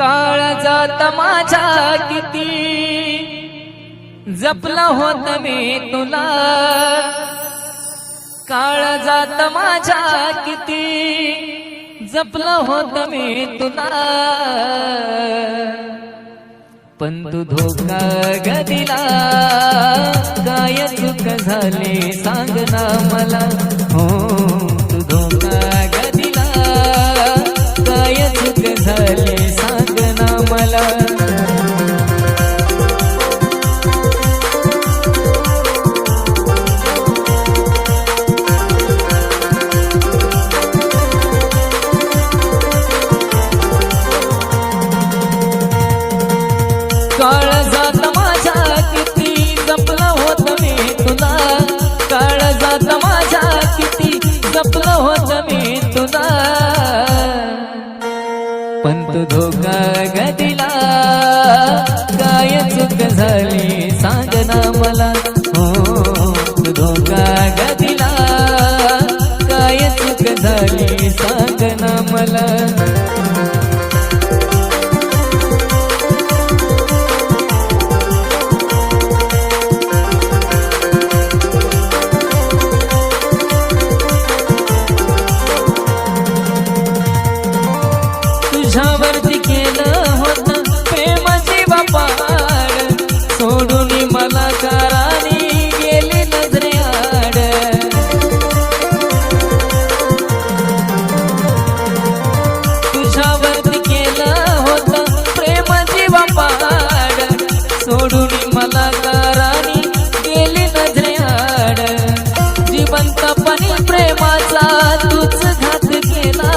काळजात माझ्या किती जपला होत मी तुला, काळजात माझ्या किती जपला होत मी तुला, पण तू धोका ग दिला, काय चूक झाली सांग ना मला, हो तू धोका ग दिला, काय चूक झाली सांग ना मला. काळजात माझ्या किती जपलं होत मी तुला, काळजात माझ्या किती जपलं होत मी तुला, पण तू धोका ग दिला, काय चूक झाली सांग ना मला, हो तू धोका ग दिला, काय चूक झाली सांग ना मला. तुझ्यावरती केलं होतं प्रेमाची बापाड, सोडून मला कारानी गेली नजरेआड, तुझ्यावरती केलं होतं प्रेमाची बापाड, सोडून मला कारानी गेली नजरेआड, जिवंतपणी प्रेमाचा तूच घात केला,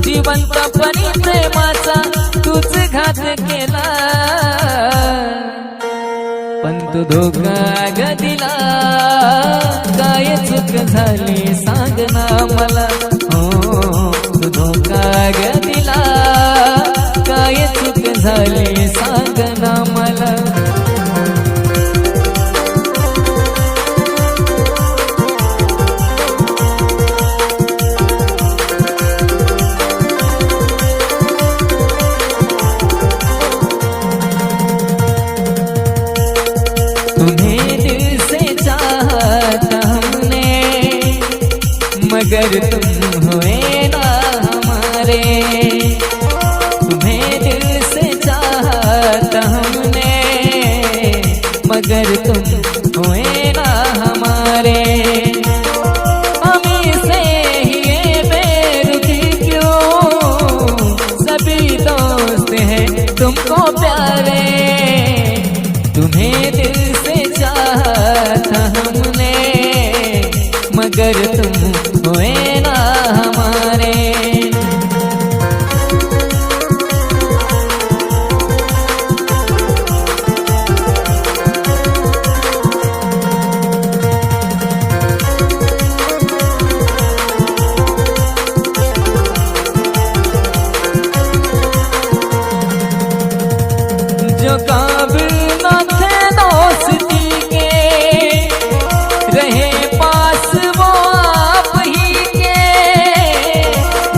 जिवंतपणी प्रेमाचा तूच घात केला, पण तू धोका ग दिला, काय चूक झाली सांग ना मला, हो तू धोका ग दिला, काय चूक झाली सांग ना मला. तुम्हें दिल से चाहता हमने, मगर तुम हुए ना हमारे, तुम्हें दिल से चाहता हमने, मगर तुम हुए ना हमारे, हमी से ही ये बेरुखी क्यों, सभी दोस्त हैं तुमको प्यारे, तुम्हें दिल से चाहता हमने, मगर तुम हुए ना हमारे. जो काबिल न थे दोस्ती के, रहे पास वो आप ही के,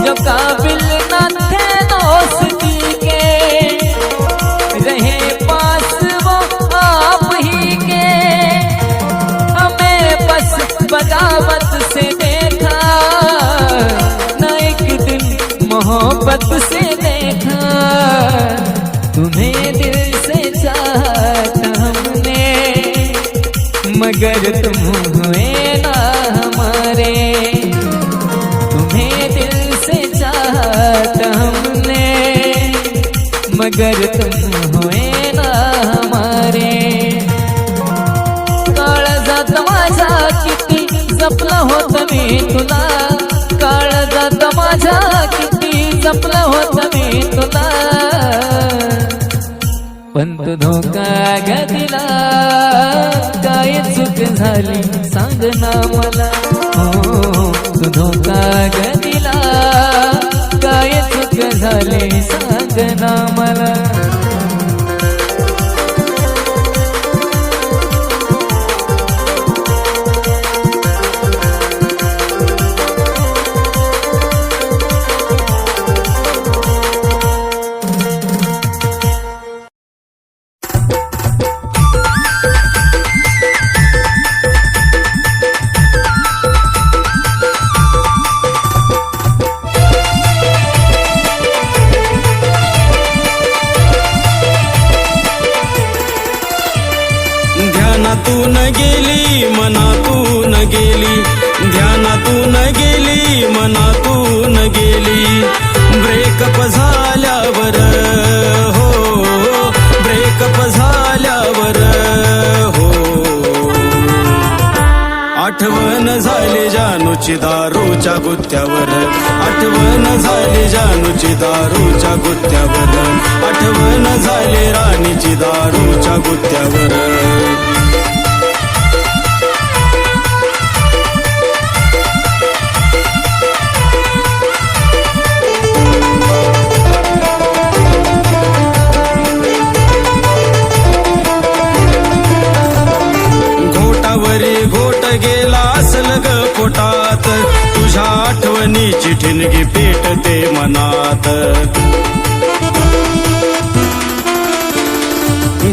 जो काबिल न थे दोस्ती के, रहे पास वो आप ही के, हमें बस बगावत से देखा, न एक दिन मोहब्बत से देखा, तुम्हें दिल से चाहता हमने, मगर तुम हुए ना हमारे, तुम्हें दिल से चाहता हमने, मगर तुम हुए ना हमारे. काळजात माझ्या किती जपलं होत मी तुला, काळजात माझ्या किती जपलं होत मी तुला, पण तू धोका ग दिला, काय चूक झाली सांग ना मला, हो तू धोका ग दिला, काय चूक झाली सांग ना मला. गेली मनातून गेली, ध्यानातून गेली मनातून गेली. ब्रेकअप झाल्यावर हो, ब्रेकअप झाल्यावर हो, आठवण झाली जानूची दारूच्या गुत्त्यावर, आठवण झाली जानूची दारूच्या गुत्त्यावर, आठवण झाली राणीची दारूच्या गुत्त्यावर. घोट गेला असल ग पोटात, तुझ्या आठवणीची ठिणगी पेटते मनात.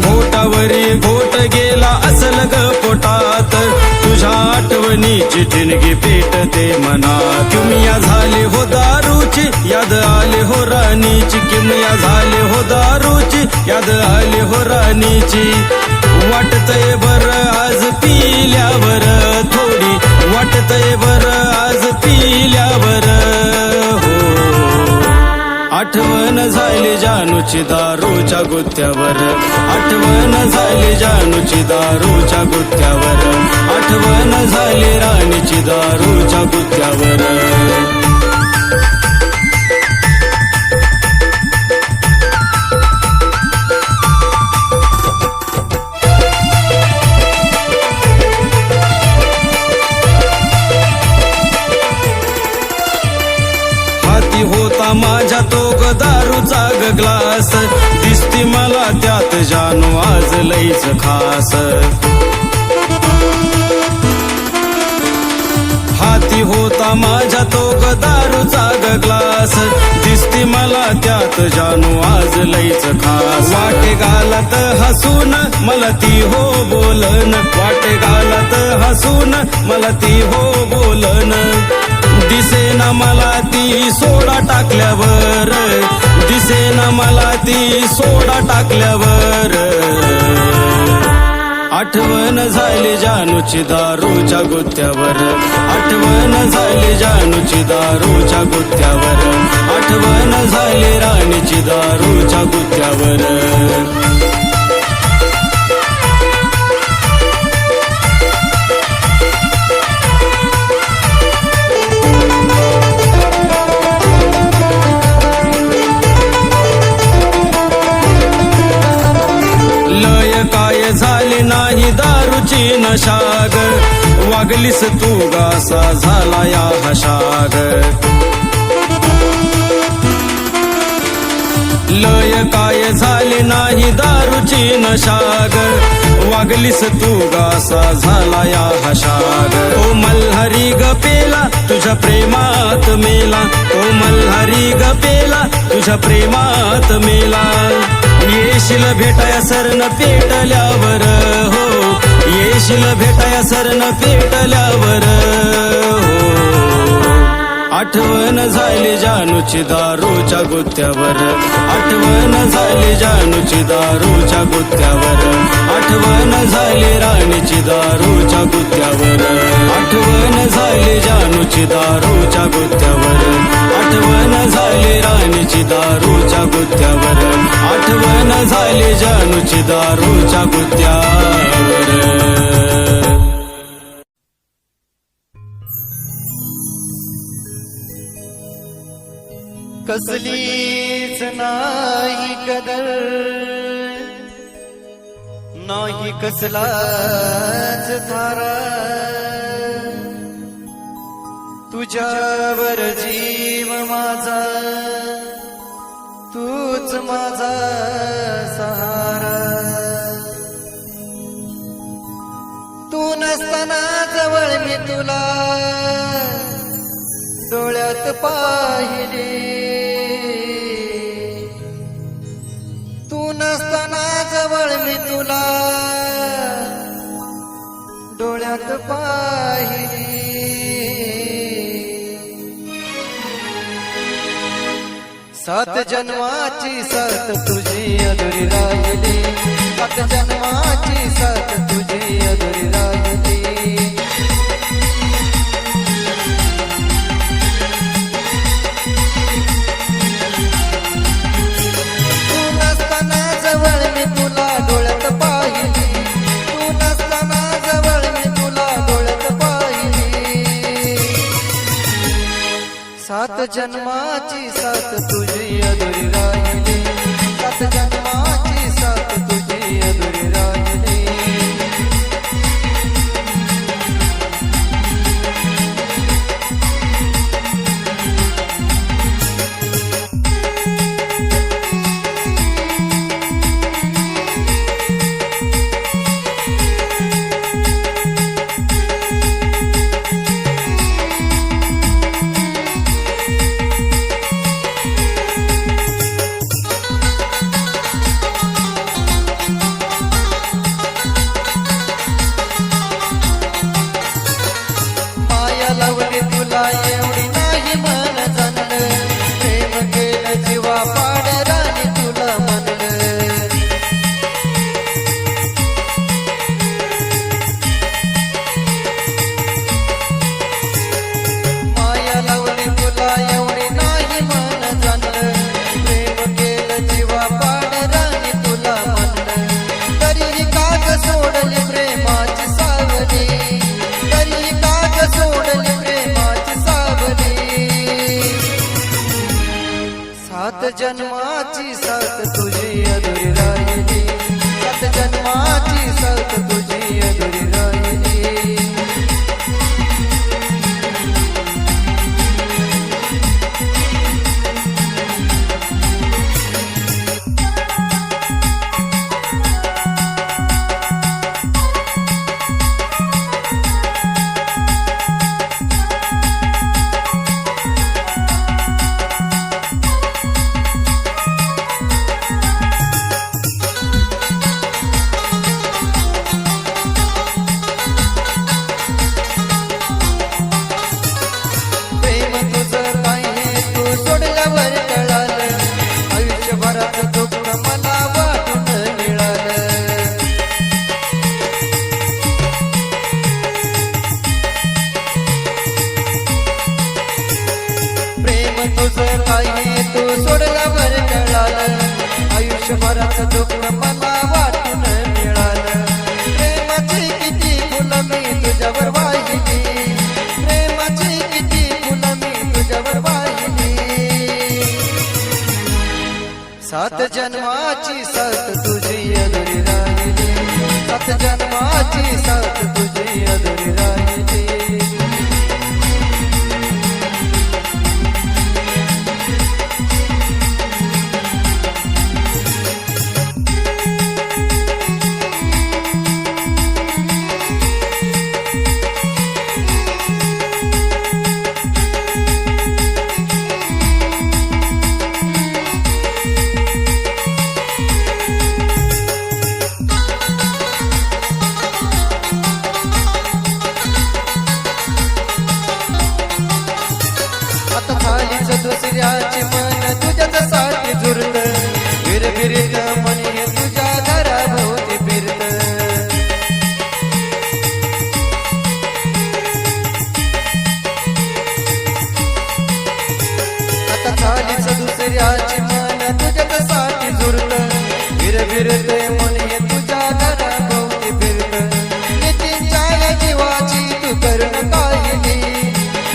घोटावरी घोट गेला असल ग पोटात, तुझ्या आठवणीची ठिणगी पेटते मनात. किमया झाली हो दारूची, याद आली हो राणीची, किमया झाली हो दारूची, याद आली हो राणीची. वाटतय बर आज पिल्यावर थोडी, वाटतय बर आज पिल्यावर हो, आठवण झाली जानूची दारूच्या गुत्त्यावर, आठवण झाली जानूची दारूच्या गुत्त्यावर, आठवण झाली राणीची दारूच्या गुत्त्यावर. होता माझ्या तो ग दारूचा ग ग्लास, दिसती मला त्यात जानू आज लईच खास. हाती होता माझ्या तो ग दारूचा ग ग्लास, दिसती मला त्यात जानू आज लईच खास. वाटे गालात हसून मला ती हो बोलन, वाटे गालात हसून मला ती हो बोलन. दिसेना मला ती सोडा टाकल्यावर, दिसेना मला ती सोडा टाकल्यावर. आठवण झाली जानूची दारूच्या गुत्त्यावर, आठवण झाली जानूची दारूच्या गुत्त्यावर, आठवण झाली राणीची दारूच्या गुत्त्यावर. काय झाले नाही दारूची नशाग, वागलीस तू गासा झाला या हशाग. लय काय झाले नाही दारूची नशाग, वागलीस तू गासा झाला या हशाग. तो मल्हारी ग पेला तुझ्या प्रेमात मेला, तो मल्हारी ग पेला तुझ्या प्रेमात मेला. येशील भेटाया सरण पेटल्यावर हो, येशील भेटाया सरण पेटल्यावर हो, आठवण झाली जानूची दारूच्या गुत्त्यावर, आठवण झाली जानूची दारूच्या गुत्त्यावर, आठवण झाली राणीची दारूच्या गुत्त्यावर, आठवण झाली जानूची दारूच्या गुत्त्यावर, आठवण झाली राणीची दारूच्या गुत्त्यावर, आठवण झाली जानूची दारूच्या गुत्त्यावर. कसलीच नाही कदर, नाही कसलाच थारा, तुझ्यावर जीव माझा, तूच माझा सहारा. तू नसताना जवळ मी तुला डोळ्यात पाहिले, तू नसताना जवळ मी तुला डोळ्यात पाहिले. सात जन्माची साथ तुझी अधुरी राहिली, सात जन्माची साथ तुझी अधुरी राहिली. जन्माची साथ तुझी अधुरी राहिली, 7 जन्माची साथ तुझी अधुरी राहिली. लावली तुला एवढी नाही मन जाणलं, प्रेम केलं जीवा पाडराने तुला म्हणलं. माया लावली तुला एवढी नाही मन जाणलं, प्रेम केलं जीवा पाडराने तुला म्हणलं. तरी काग सोडली प्रेमाची सावली, तरी काग सोडली 7 जन्माची साथ तुझी अधुरी राहिली, 7 जन्माची साथ तुझी अधुरी राहिली. तुझं काही तू सोडल्यावर कळालं, आयुष्यभराचं दुःख मला वाटून मिळालं. प्रेमाची किती फुलं मी तुझ्यावर वाहिली, प्रेमाची किती फुलं मी तुझ्यावर वाहिली. 7 जन्माची साथ तुझी अधुरी राहिली, 7 जन्माची साथ तुझी अधुरी राहिली. दुसऱ्याची मन तुझ्याच साठी झुरत, फिरत म्हणे तुझ्या घराभोवती फिरत. आता झालीच दुसऱ्याची मन तुझ्याच साठी झुरत, फिरत म्हणे तुझ्या घराभोवती फिरत. नितीच्या जीवाची तू करून काहिली,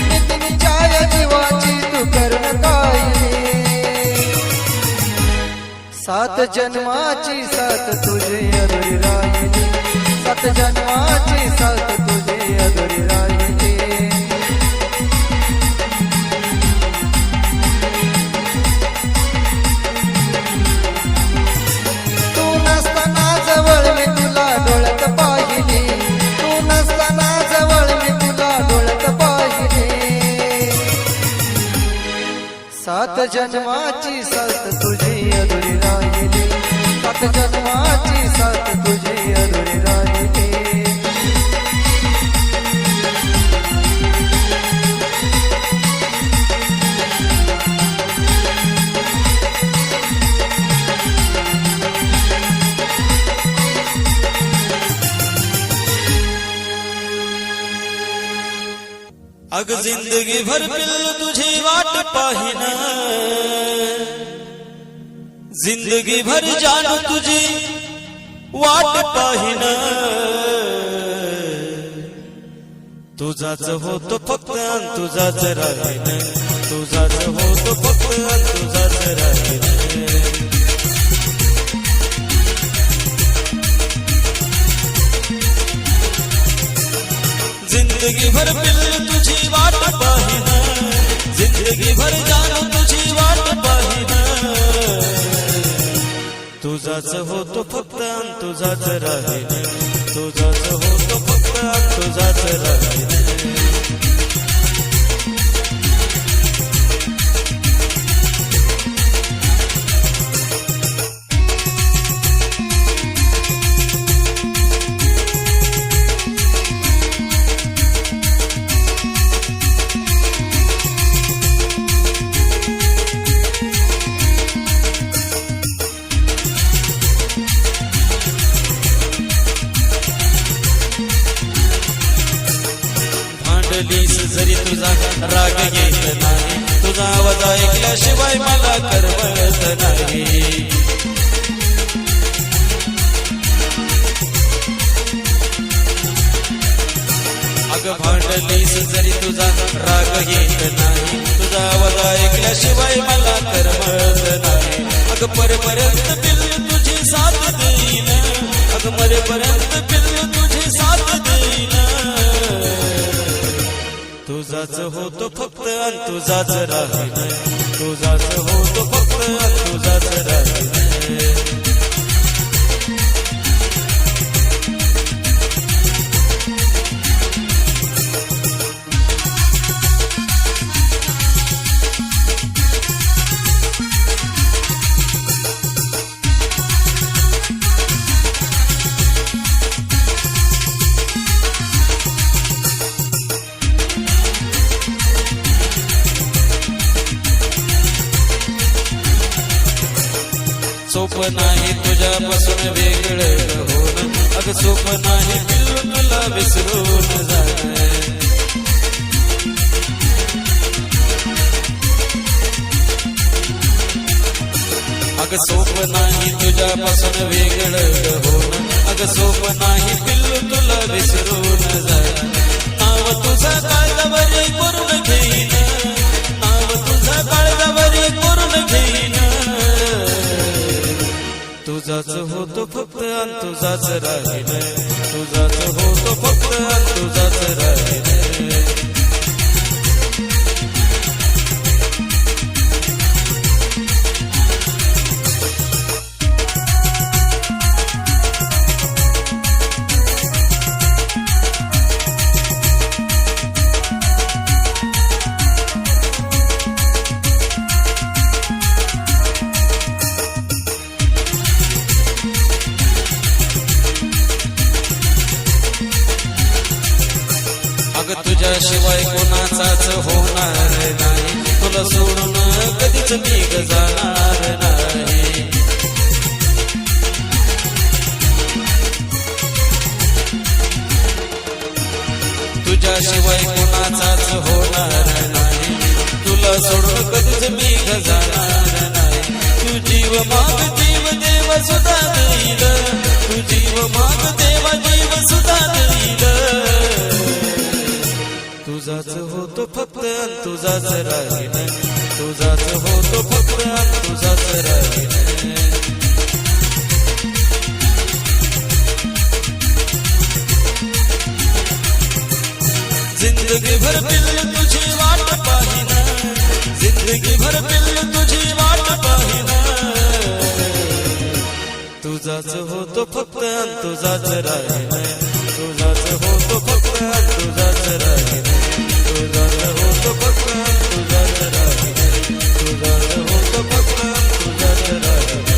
नितीच्या जीवाची 7 जन्माची साथ तुझी अधुरी राहिली, 7 जन्माची साथ तुझी अधुरी राहिली. तू नसताना जवळ मी तुला डोळ्यात पाहिली, तू नसताना जवळ मी तुला डोळ्यात पाहिली. 7 जन्माची साथ तुझी अधुरी राहिली, 7 जन्माची साथ तुझी अधुरी राहिली. अग जिंदगी भर पिल्लू तुझी वाट पाहिन, जिंदगी भर जानू तुझी वाट पाहिन. तुझाच होतो फक्त तुझाच राहीन, तुझाच होतो फक्त आणि तुझाच राहील जिंदगी भर पिल्लू तुझी वाट पाहिन जिंदगी भर जानू तुझी वाट पाहिन तुझाच होतो फक्त आणि तुझाच राहील तुझाच होतो फक्त आणि तुझाच राहील जरी तुझा राग येत नाही तुझा आवाज ऐकल्याशिवाय मला करमत नाही अगं भांडलीस जरी तुझा राग येत नाही तुझा आवाज ऐकल्याशिवाय मला करमत नाही अगं परेपर्यंत पिल्लू तुझी साथ देईन अगं मरेपर्यंत पिल्लू तुझी साथ देईन तुझाच होतो फक्त आणि तुझाच राहील तुझाच होतो फक्त आणि तुझाच राहील सोप नाही तुझ्यापासून वेगळं होणं अगं सोप नाही पिल्लू तुला विसरून जाणं अगं सोप नाही तुझ्यापासून वेगळं होणं अगं सोप नाही पिल्लू तुला विसरून जाणं नाव तुझं काळजावरी करून घेईन नाव तुझं काळजावरी करून घेईन तुझाच होतो फक्त आणि तुझाच राहील तुझाच होतो फक्त आणि तुझाच राहील अगं तुझ्याशिवाय कोणाचाच होणार नाही तुला सोडून कधीच मी जाणार नाही तुझ्याशिवाय कोणाचाच होणार नाही तुला सोडून कधीच मी जाणार नाही तू जीव माग जीव देव सुद्धा देईल तू जीव माग देवा जीव सुद्धा देईल तुझाच होतो फक्त आणि तुझाच राहील तुझाच होतो फक्त आणि तुझाच राहील जिंदगी भर पिल्लू तुझी वाट पाहिन जिंदगी भर पिल्लू तुझी वाट पाहिन तुझाच होतो फक्त आणि तुझाच राहील तुझाच होतो फक्त आणि तुझाच राहील तुझाच होतो फक्त तुझाच राहील तुझाच होतो फक्त तुझाच राहील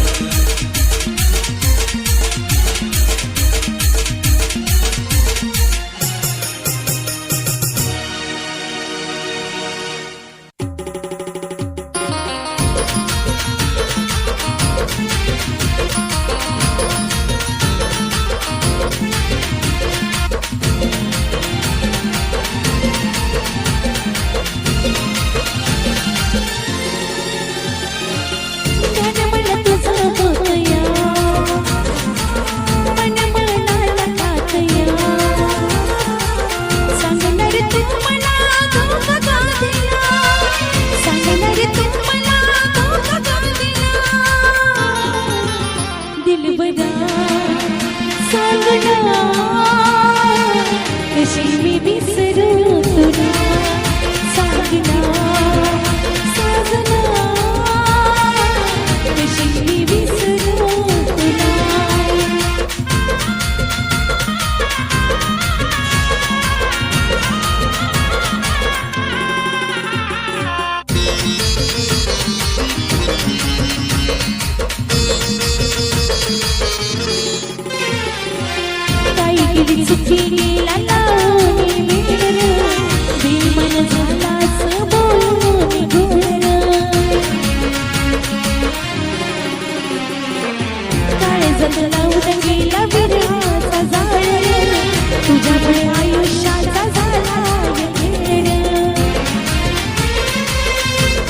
चुकी गेला लावून मेर बेमन झालास बोलून घोर काळजात लावून गेला विरहाचा जाळ तुझ्यामुळे आयुष्याचा झाला खेळ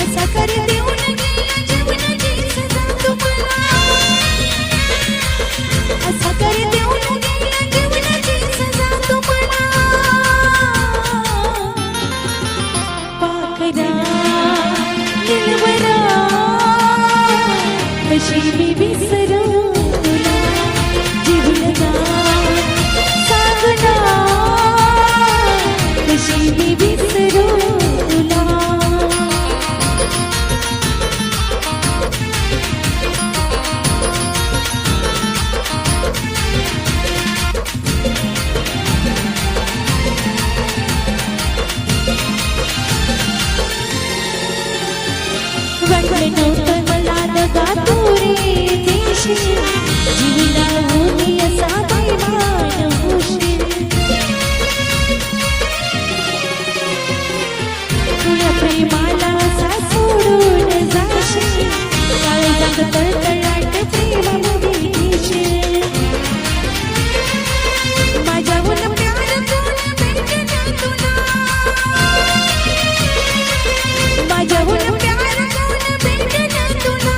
असा कर देऊन गेला जीवनाची सजा तुम्हाला असा कर देऊन गेला जीवनाची सजा तुम्हाला पाखरा निलवरा कशी मी विसरू तुला जीवलगा सागना कशी मी विसरू तुला वाटले नव्हतं मला दगा तू रे देशील जीवला होती असा दैवान होशील तुझ्या प्रेमाला असा सोडून जाशील काळजात तळतळाट प्रेमामध्ये घेशील माझ्याहून प्यार कोण भेटणार तुला माझ्याहून प्यार कोण भेटणार तुला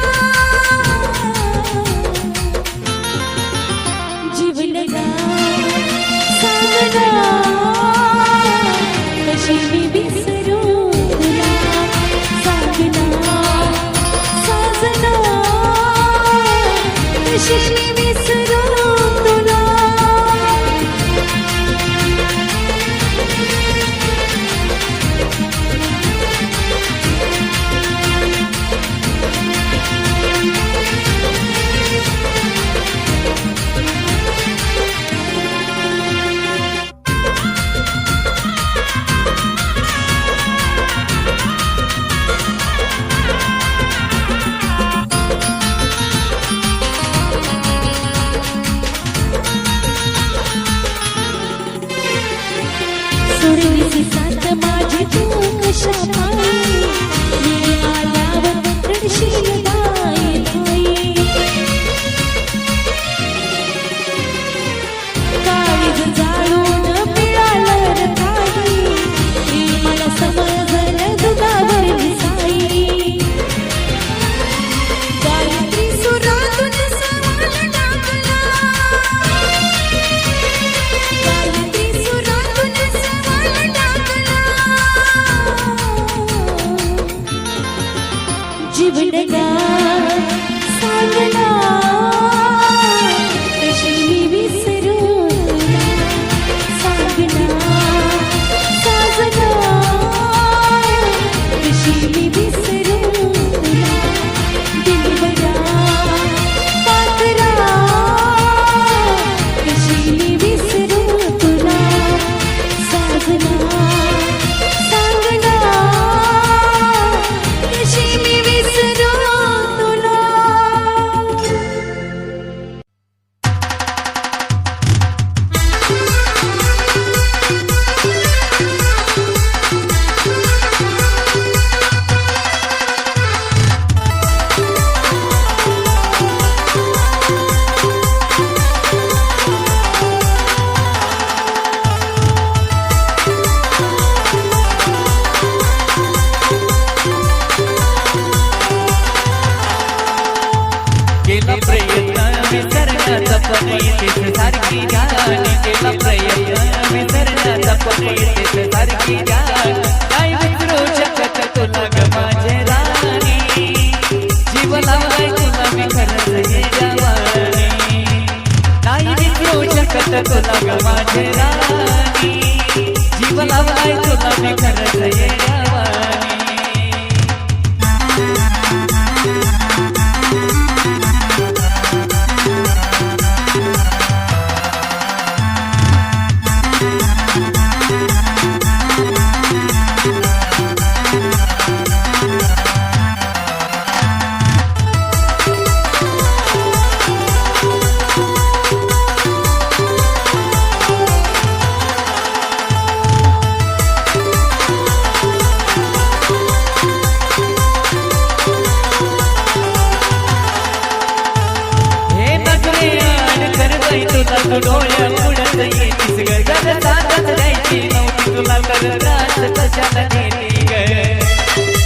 जीवलगा सागना कशी मी विसरू तुला सागना साजना कशी मी विसरू तुला सोडलीस साथ माझी तू कशा पायी मी आल्यावर रडशील बाई बाई काळीज जाळून पिळालं र काही मला समजलं दुधावर साई गायत्री सुरातून सवाल टाकला गायत्री सुरातून सवाल टाकला जीवलगा सागना कशी मी विसरू तुला सागना साजना कशी मी विसरू तुला दिलबरा पाखरा कशी मी विसरू तुला सागना सागना कशी मी विसरू तुला केला प्रयत्न विसरण्याचा पण येतेच सारखी जाण केला प्रयत्न विसरण्याचा पण येतेच सारखी जाण काय विसरू शकत तुला ग माझे राणी जीव लावाय तुला मी खरंच हे जवानी नाही विसरू शकत तुला ग माझे राणी जीव लावाय तुला मी खरंच हे जवानी तू डोळ्या पुढत येतीस ग जग साथच द्यायची नव्हती तुला तर त्रास कशाला देती ग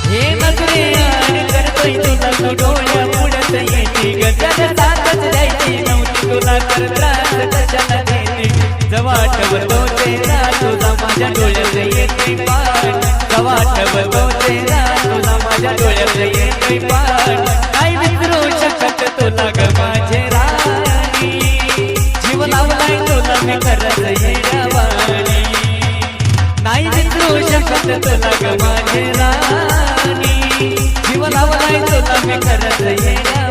हे नजरे आणि करतोय तुला तू डोळ्या पुढत येती ग जग साथच द्यायची नव्हती तुला तर त्रास कशाला देती जवा आठवतो तेरा तुझा माझ्या डोळ्यात येते पाठ जवा आठवतो तेरा तुझा माझ्या डोळ्यात येते पाठ काय विसरू शकत तुला ग माझे राणी जीव लावलाय तुला मी खरंच येड्यावानी नाही विसरू शकत तुला ग माझे राणी जीव लावलाय तुला मी खरंच येड्यावानी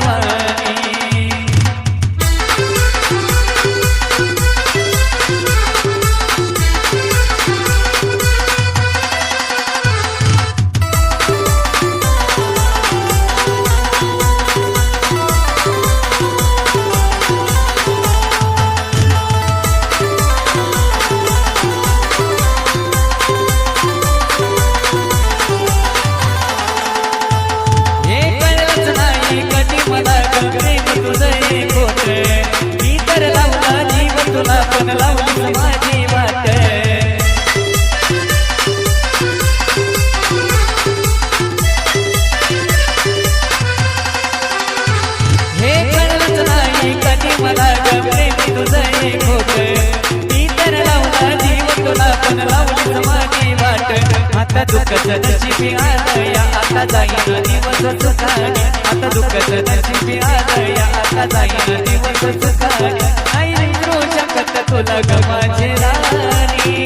तुला पण लावली माझी वाट हे कळलंच नाही कधी मला ग प्रेमी तुझं एक होत मी तर लावला जीव तुला पण लावली माझी वाट आता दुःखच नशिबी आलया आता जाईन दिवस सुखाने आता दुःखच नशिबी आलया आता जाईन दिवस सुखाने आई विसरू शकत तुला ग माझे राणी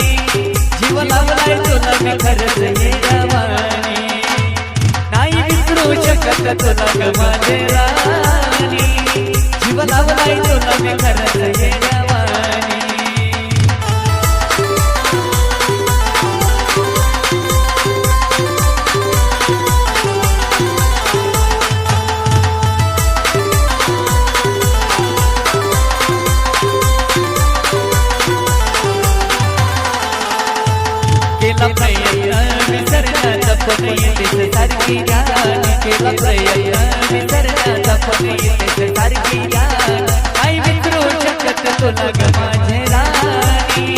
जीव लावलाय तुला मी खरंच येड्यावानी नाही विसरू शकत तुला ग माझे राणी जीव लावलाय तुला मी खरंच येड्यावानी केला प्रयत्न विसरण्याचा पण येतेच सारखी गाणी केला प्रयत्न विसरण्याचा पण येतेच सारखी गाणी आई विसरू शकत तुला ग माझे राणी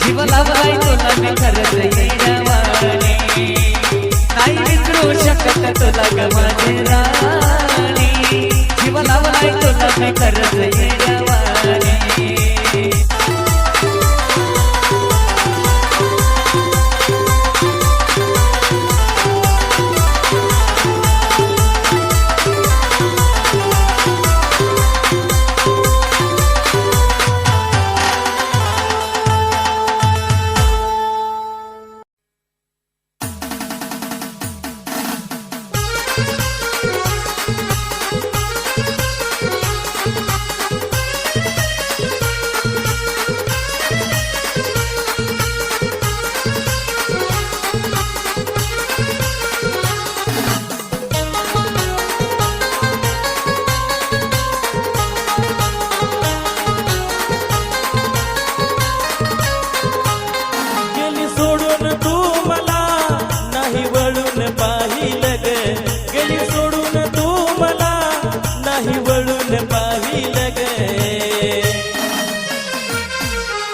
जीव लावलाय तुला मी खरंच येड्यावानी नाही विसरू शकत तुला ग माझे राणी जीव लावलाय तुला मी खरंच येड्यावानी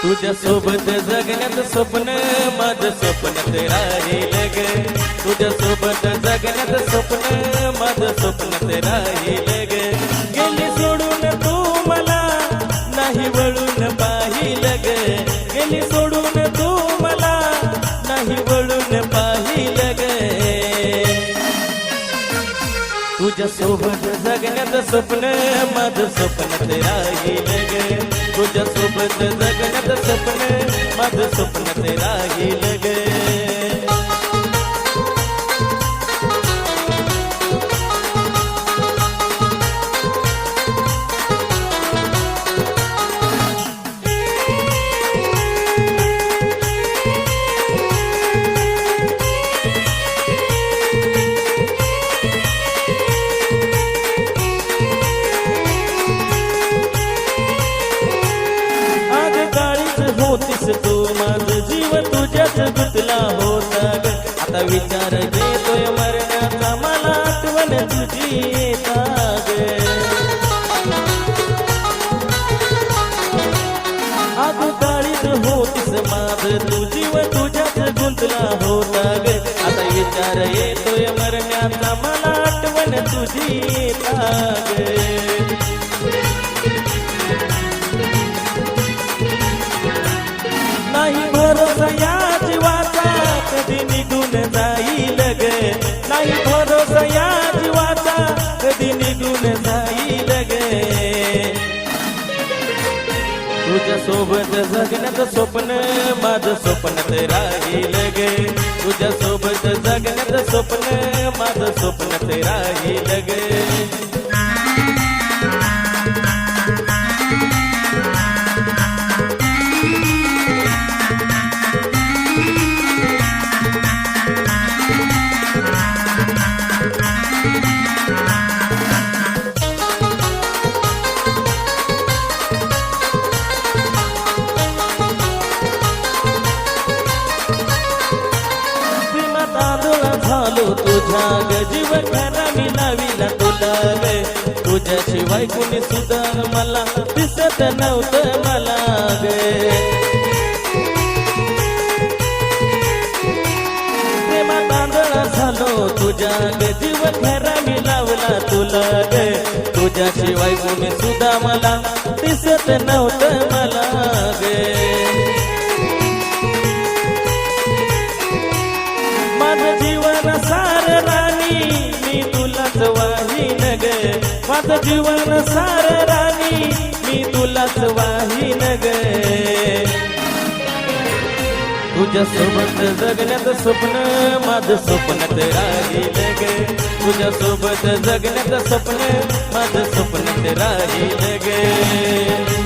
तुझ्या सोबत जगण्यात स्वप्न माझं स्वप्न ते राहील ग तुझ्या सोबत जगण्यात स्वप्न माझं स्वप्न ते राहील ग गेली सोडून तू मला नाही वळून पाहिल ग गेली सोडून तू मला नाही वळून पाहिल ग तुझ्या सोबत जगण्यात स्वप्न माझं स्वप्न ते राहील ग तुझ्या सोबत जगण्यात स्वप्न माझं स्वप्न ते राहील ग तू माझ जीव तुझ्यात गुंतला होता ग आता विचार घेतोय तुला होता ग आता विचार येतोय मरण्याचा मला आठवण तुझी येता ग नाही भरोसा या जीवाचा कधी निघून जाईल ग नाही भरोसा या जीवाचा कधी निघून जाईल ग तुझ्या सोबत जगण्याचं स्वप्न माझं स्वप्नात राहील ग तुझ्या सोबत जगण्याचं स्वप्न माझं स्वप्नात राहील ग झालो तुझ्या ग जीव खरा मी लाविला तुला ग तुझ्याशिवाय कुणी सुद्धा मला दिसत नव्हतं मला ग प्रेमात आंधळा झालो तुझ्या ग जीव खरा मी लावला तुला ग तुझ्याशिवाय कुणी सुद्धा मला दिसत नव्हतं मला ग माझं जीवन सार राणी मी तुलाच वाहीन ग माझं जीवन सार राणी मी तुलाच वाहीन ग तुझ्या सोबत जगण्याचं स्वप्न माझं स्वप्नात राहील ग तुझ्या सोबत जगण्याचं स्वप्न माझं स्वप्नात राहील ग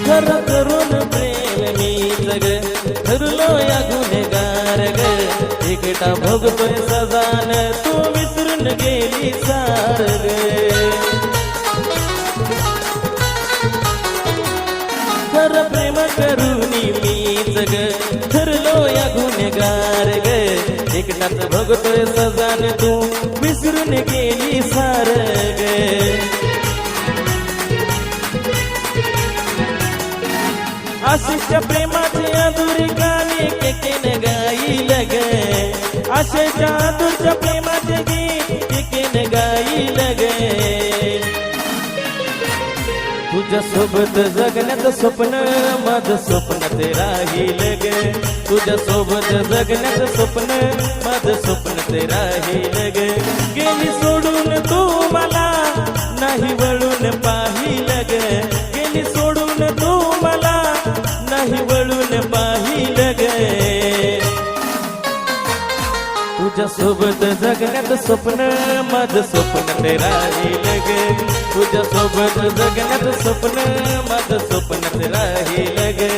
खरं करून प्रेम मी जग ठरलो या गुन्हेगार ग एकटा भोगतोय सजान तू विसरून गेली सार ग खरं प्रेम करून मी जग ठरलो या गुन्हेगार ग एकटाच भोगतोय सजान तू विसरून गेली सार ग आशेच्या प्रेमाचे अधुरी गाणे केकेने गाईल ग आशेच्या अधूरच्या प्रेमाचे गीत केकेने गाईल ग तुझ्या सोबत जगण्याचं स्वप्न माझं स्वप्नात राहील ग तुझ्या सोबत जगण्याचं स्वप्न माझं स्वप्नात राहील ग गेली सोडून तू मला नाही वळून पाहिल ग गेली सोडून तू मला नाही वळून पाहिल ग तुझ्या सोबत जगण्याचं स्वप्न माझं स्वप्नात राहील ग तुझ्या सोबत जगण्याचं स्वप्न माझं स्वप्नात राहील ग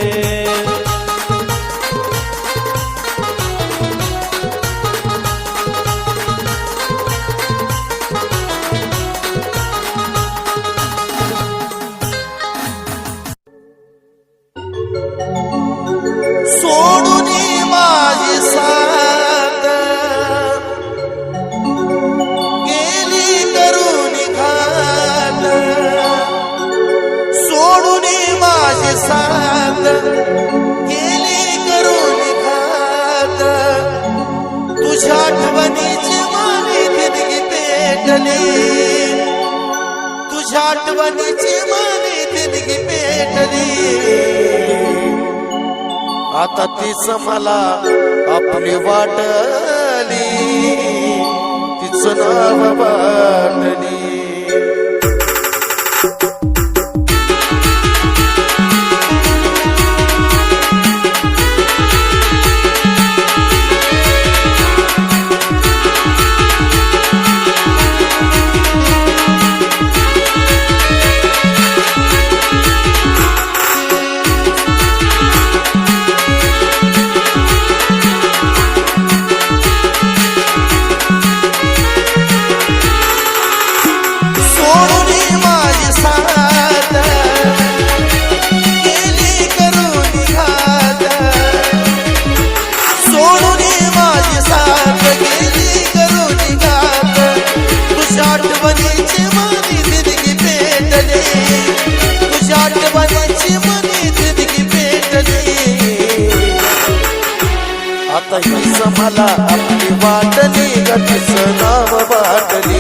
सोडून माझी साथ गेली करून घात सोडून माझी साथ गेली करून घात तुझ्या आठवणीची माने जिंदगी पेटली तुझ्या आठवणीची माने जिंदगी पेटली आता तीच मला आपली वाटली तिचं नाव वाटली आता हीच मला आपली वाटली गतीच नाव वाटली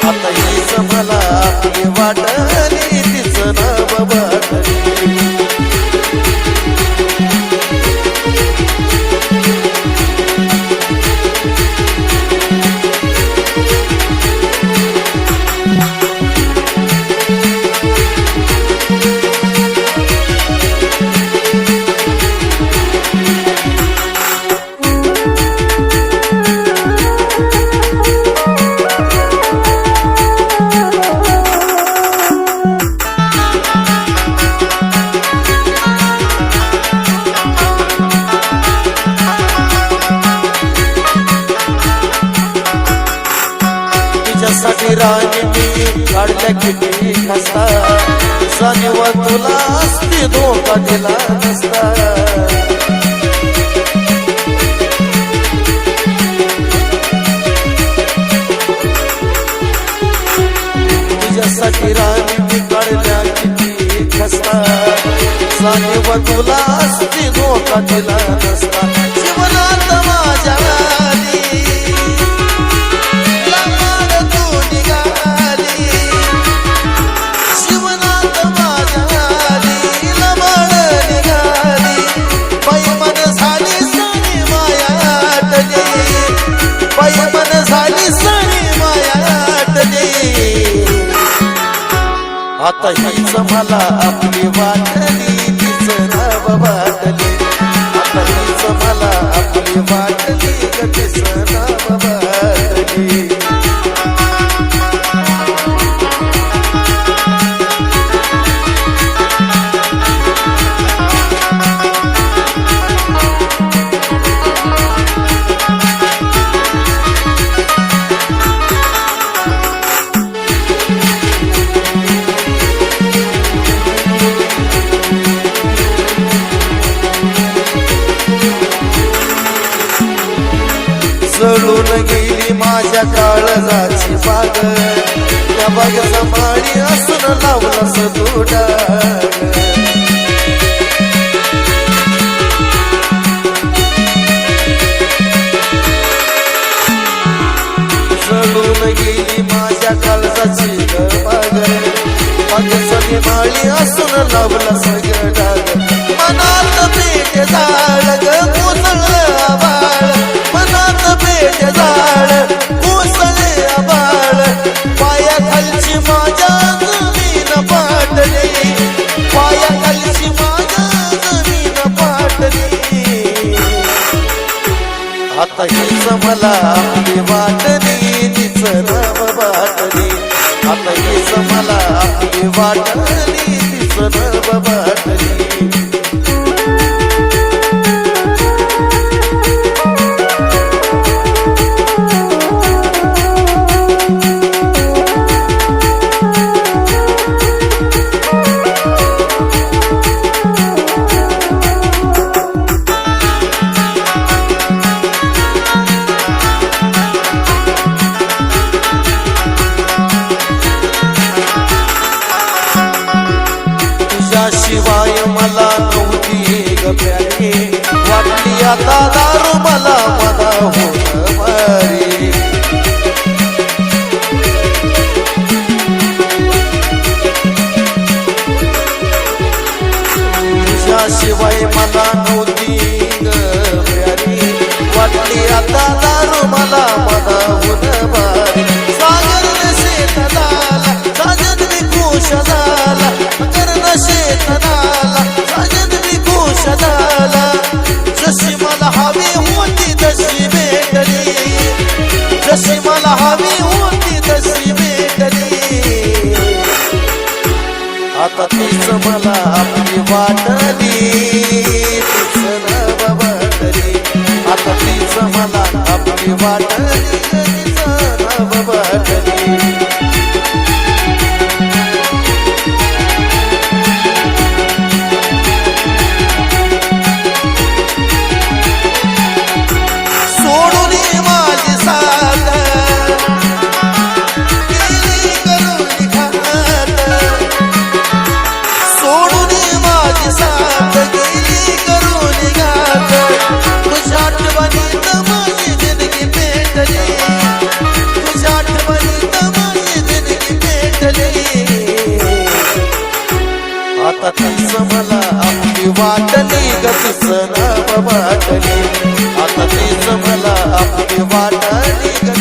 आता हीच मला आपली वाटली तिच नाव वाटली तुझ्यासाठी राणी मी काढल्या किती खस्ता जाणीव तुला असती धोका दिला नसता तुझ्यासाठी राणी मी काढल्या किती खस्ता जाणीव तुला असती धोका दिला नसता जीवनात माझ्या आता हीच मला आपली वाटली तिच नाव वाटली आता हीच मला आपली वाटली तिच नाव वाटली जळून गेली माझ्या काळजाची बाग त्या बागेचा माळी असून लावलास तू डाग जळून गेली माझ्या काळजाची बाग बागेचा माळी असून लावलास डाग मनात पेट जाळ ग कोसळ आबाळ मनात पेट जाळ कोसळे आबाळ पायाखालची माझ्या जमीन पाटली पायाखालची माझ्या जमीन पाटली आता हीच मला आपली वाटली तिच नाव वाटली आता हीच मला आपली वाटली तिच नाव वाटली शिवाय मला नव्हती ग प्यारी वाटली आता दारू मला मला होत मारी तुझ्याशिवाय मला नव्हती ग प्यारी वाटली आता दारू मला मला होत मारी सागर शेत झाला साजन मी खुश झाला शेतनाला साजन मी खुश झाला जशी मला हवी होती तशी भेटली जशी मला हवी होती तशी भेटली आता तीच मला आपली वाटली तीच नाव वाटली आता तीच मला आपली वाटली तीच नाव वाटली साथ गेली करून घात तुझ्या आठवणी वाटली ग दिसना वाटली आता तीच मला आपली वाटली ग